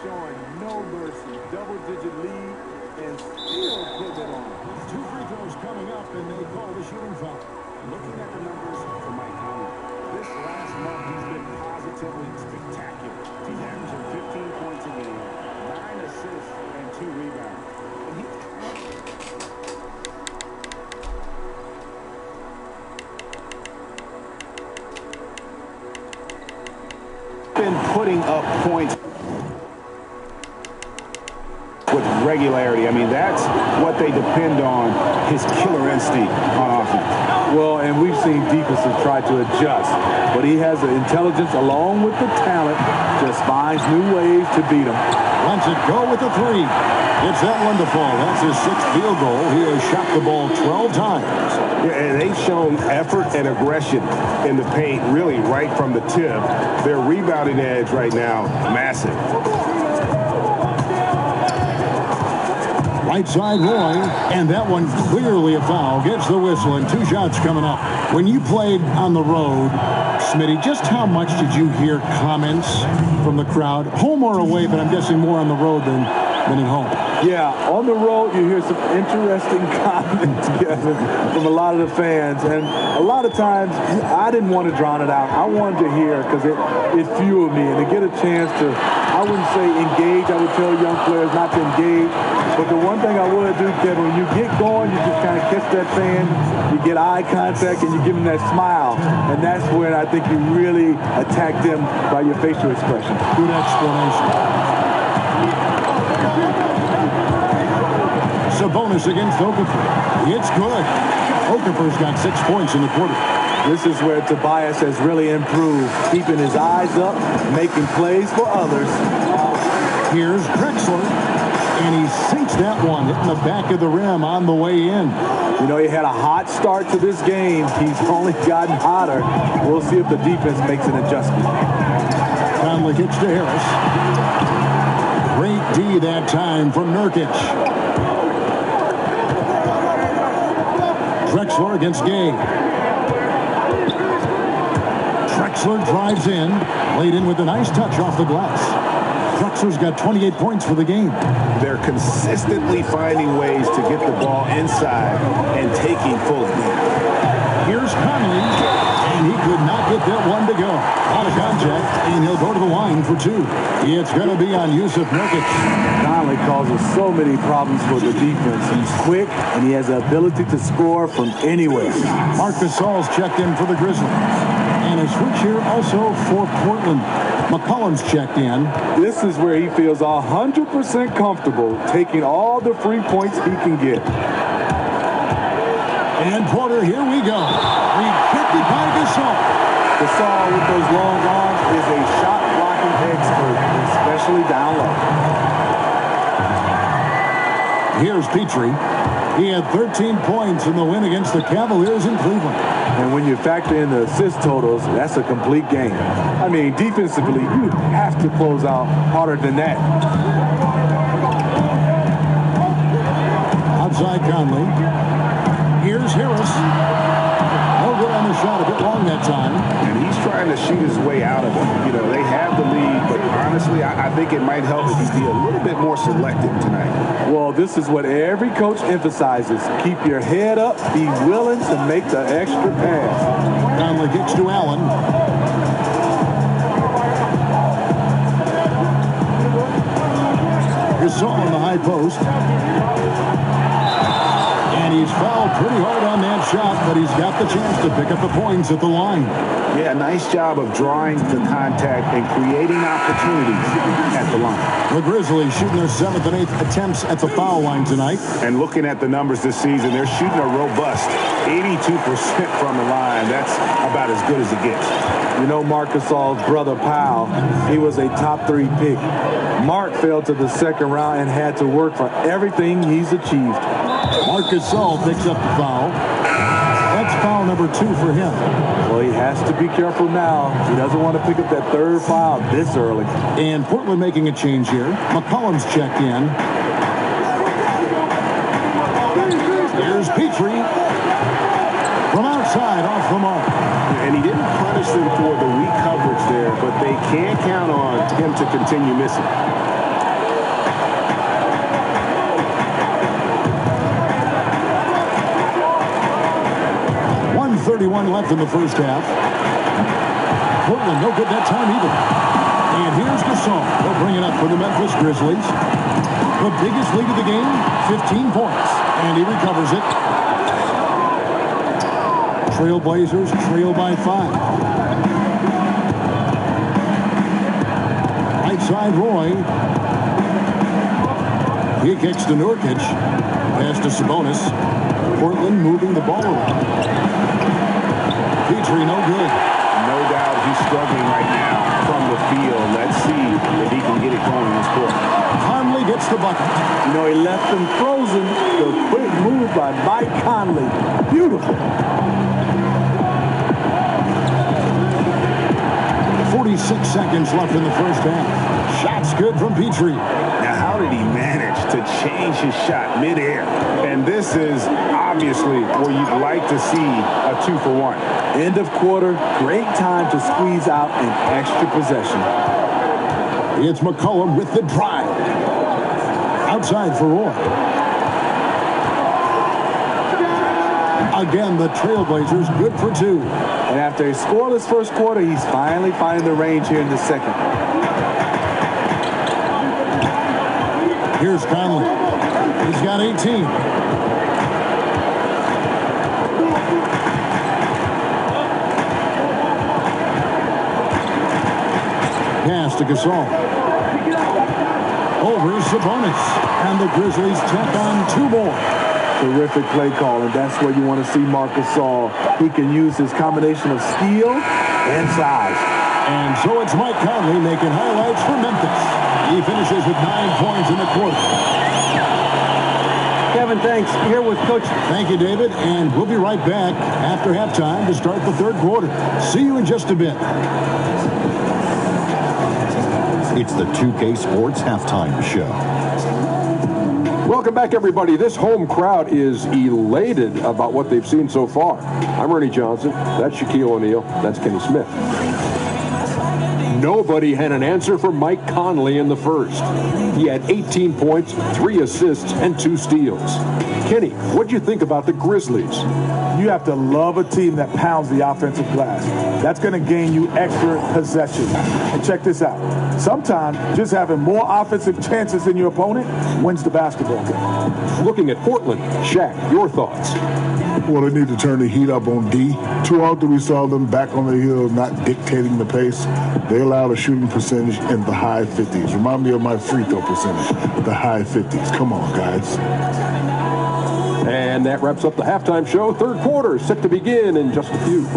showing no mercy. Double-digit lead and still putting it on. 2 free throws coming up, and they call the shooting foul. Looking at the numbers for Mike Conley, this last month he's been positively spectacular. He's averaging 15 points a game, 9 assists, and 2 rebounds. Been putting up points with regularity. I mean, that's what they depend on, his killer instinct on offense. Well, and we've seen defenses try to adjust, but he has the intelligence along with the talent, just finds new ways to beat them. Lets it go with the 3. Gets that one to fall. That's his 6th field goal. He has shot the ball 12 times. Yeah, and they've shown effort and aggression in the paint, really right from the tip. Their rebounding edge right now, massive. Right side Roy, and that one clearly a foul. Gets the whistle, and 2 shots coming up. When you played on the road, Smitty, just how much did you hear comments from the crowd? Home or away, but I'm guessing more on the road than at home. Yeah, on the road you hear some interesting comments from a lot of the fans, and a lot of times I didn't want to drown it out. I wanted to hear because it fueled me, and to get a chance to, I wouldn't say engage, I would tell young players not to engage, but the one thing I would do, Kevin, when you get going, you just kind of catch that fan, you get eye contact, and you give them that smile, and that's when I think you really attack them by your facial expression. Good explanation. Sabonis against Okafor. It's good. Okafor's got 6 points in the quarter. This is where Tobias has really improved, keeping his eyes up, making plays for others. Here's Drexler, and he sinks that one, hitting the back of the rim on the way in. You know, he had a hot start to this game. He's only gotten hotter. We'll see if the defense makes an adjustment. Conley gets to Harris. Great D that time from Nurkic. Drexler against Gay. Drexler drives in, laid in with a nice touch off the glass. Drexler's got 28 points for the game. They're consistently finding ways to get the ball inside and taking full advantage. Here's Conley, and he could not get that one to go. Out of contact, and he'll go to the line for 2. It's going to be on Yusuf Nurkic. Conley causes so many problems for the defense. He's quick, and he has the ability to score from anywhere. Marc Gasol's checked in for the Grizzlies. And a switch here also for Portland. McCollum's checked in. This is where he feels 100% comfortable taking all the free points he can get. And Porter, here we go. Rejected by Gasol. Gasol with those long arms is a shot blocking expert, especially down low. Here's Petrie. He had 13 points in the win against the Cavaliers in Cleveland. And when you factor in the assist totals, that's a complete game. I mean, defensively, you have to close out harder than that. Outside Conley. Here's Harris. No good on the shot, a bit long that time. And he's trying to shoot his way out of it. You know, they have the lead, but honestly, I think it might help if he be a little bit more selective tonight. Well, this is what every coach emphasizes. Keep your head up, be willing to make the extra pass. Conley gets to Allen. Gasol on the high post. And he's fouled pretty hard on that shot, but he's got the chance to pick up the points at the line. Yeah, nice job of drawing the contact and creating opportunities at the line. The Grizzlies shooting their 7th and 8th attempts at the foul line tonight. And looking at the numbers this season, they're shooting a robust 82% from the line. That's about as good as it gets. You know, Marc Gasol's brother Powell, he was a top 3 pick. Mark fell to the 2nd round and had to work for everything he's achieved. Marc Gasol picks up the foul. That's foul number 2 for him. Well, he has to be careful now. He doesn't want to pick up that 3rd foul this early. And Portland making a change here. McCollum's checked in. Here's Petrie. From outside, off the mark. And he didn't punish them for the weak coverage there, but they can't count on him to continue missing. 2:31 left in the first half. Portland no good that time either. And here's Gasol. They'll bring it up for the Memphis Grizzlies. The biggest lead of the game, 15 points. And he recovers it. Trailblazers trail by 5. Right side Roy. He kicks to Nurkic. Pass to Sabonis. Portland moving the ball around. Petrie no good. No doubt he's struggling right now from the field. Let's see if he can get it going in this quarter. Conley gets the bucket. You know, he left them frozen. The quick move by Mike Conley. Beautiful. 46 seconds left in the first half. Shots good from Petrie. Now, how did he manage to change his shot midair? And this is obviously where you'd like to see a 2-for-1. End of quarter, great time to squeeze out an extra possession. It's McCollum with the drive. Outside for Roy. Again, the Trailblazers good for 2. And after a scoreless first quarter, he's finally finding the range here in the second. Here's Conley. He's got 18. Pass to Gasol. Over Sabonis. And the Grizzlies tack on 2 more. Terrific play call, and that's where you want to see Marc Gasol. He can use his combination of skill and size. And so it's Mike Conley making highlights for Memphis. He finishes with 9 points in the quarter. Kevin, thanks. Here with Coach. Thank you, David. And we'll be right back after halftime to start the third quarter. See you in just a bit. It's the 2K Sports Halftime Show. Welcome back, everybody. This home crowd is elated about what they've seen so far. I'm Ernie Johnson. That's Shaquille O'Neal. That's Kenny Smith. Nobody had an answer for Mike Conley in the first. He had 18 points, 3 assists, and 2 steals. Kenny, what'd you think about the Grizzlies? You have to love a team that pounds the offensive glass. That's going to gain you extra possessions. And check this out. Sometimes just having more offensive chances than your opponent wins the basketball game. Looking at Portland, Shaq, your thoughts? Well, they need to turn the heat up on D. Too often we saw them back on the hill, not dictating the pace. They allowed a shooting percentage in the high 50s. Remind me of my free throw percentage, the high 50s. Come on, guys. And that wraps up the halftime show. Third quarter set to begin in just a few.